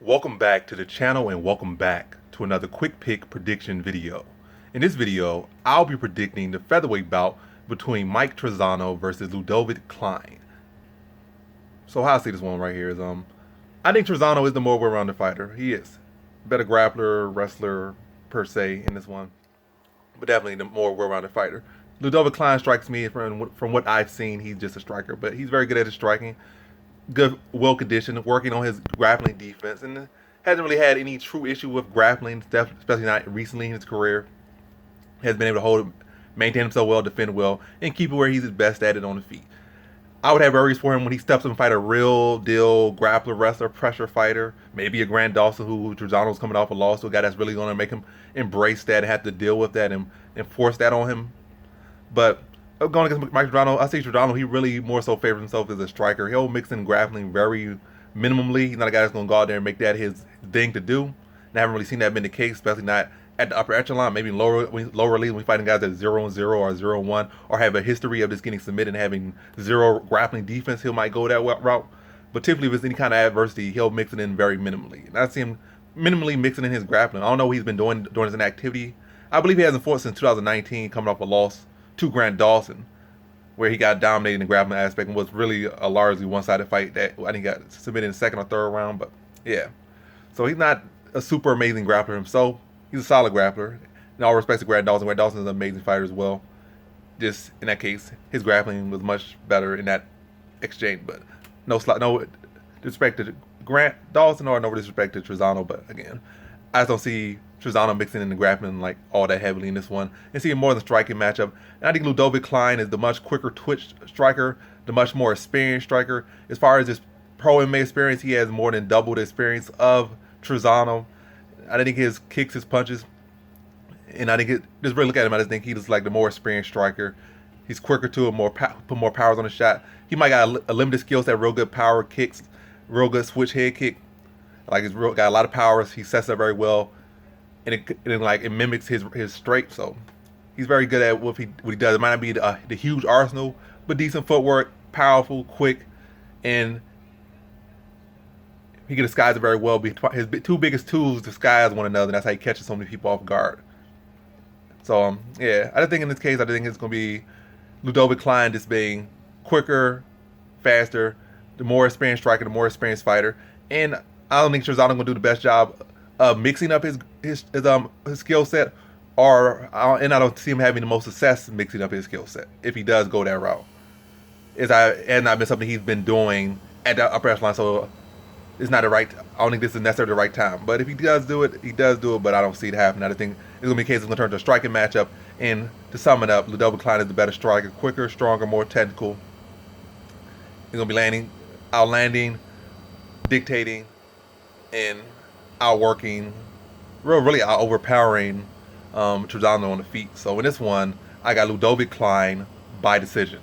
Welcome back to the channel and welcome back to another quick pick prediction video. In this video, I'll be predicting the featherweight bout between Mike Trizano versus Ludovic Klein. So how I see this one right here is I think Trizano is the more well-rounded fighter. He is. Better grappler, wrestler per se in this one. But definitely the more well-rounded fighter. Ludovic Klein strikes me from what I've seen, he's just a striker, but he's very good at his striking. Good, well conditioned, working on his grappling defense, and hasn't really had any true issue with grappling, especially not recently in his career. Has been able to maintain himself well, defend well, and keep it where he's his best at it on the feet. I would have worries for him when he steps up and fight a real deal grappler, wrestler, pressure fighter, maybe a Grant Dawson who Trizano's coming off a loss to, a guy that's really going to make him embrace that and have to deal with that and force that on him. But going against Mike Trizano, I see Trizano, he really more so favors himself as a striker. He'll mix in grappling very minimally. He's not a guy that's going to go out there and make that his thing to do. And I haven't really seen that been the case, especially not at the upper echelon, maybe lower league when we fighting guys at 0-0 or 0-1 or have a history of just getting submitted and having zero grappling defense. He might go that route. But typically if it's any kind of adversity, he'll mix it in very minimally. And I see him minimally mixing in his grappling. I don't know what he's been doing as an activity. I believe he hasn't fought since 2019, coming off a loss to Grant Dawson, where he got dominated in the grappling aspect and was really a largely one-sided fight that I think got submitted in the second or third round. But yeah, so he's not a super amazing grappler himself. He's a solid grappler. In all respects to Grant Dawson. Grant Dawson is an amazing fighter as well. Just in that case, his grappling was much better in that exchange. But no disrespect to Grant Dawson or no disrespect to Trizano. But again, I just don't see Trizano mixing in the grappling like all that heavily in this one, and seeing more than striking matchup. And I think Ludovic Klein is the much quicker twitch striker, the much more experienced striker. As far as his pro MMA experience, he has more than double the experience of Trizano. I think his kicks, his punches, and I think just really look at him, I just think he's like the more experienced striker. He's quicker to it, put more powers on the shot. He might got a limited skill set, real good power kicks, real good switch head kick. Like he's got a lot of powers. He sets up very well, and it mimics his straight. So he's very good at what he does. It might not be the huge arsenal, but decent footwork, powerful, quick, and he can disguise it very well. His two biggest tools disguise one another. And that's how he catches so many people off guard. So yeah, I think in this case, I think it's gonna be Ludovic Klein just being quicker, faster, the more experienced striker, the more experienced fighter, and I don't think Trizano gonna do the best job of mixing up his skill set, and I don't see him having the most success mixing up his skill set if he does go that route. It has not been something he's been doing at the upper echelon, so it's not the right. I don't think this is necessarily the right time. But if he does do it, he does do it. But I don't see it happening. I think it's gonna be a case it's gonna turn to a striking matchup. And to sum it up, Ludovic Klein is the better striker, quicker, stronger, more technical. He's gonna be outlanding, dictating, and outworking, really out overpowering Trizano on the feet. So in this one, I got Ludovic Klein by decision.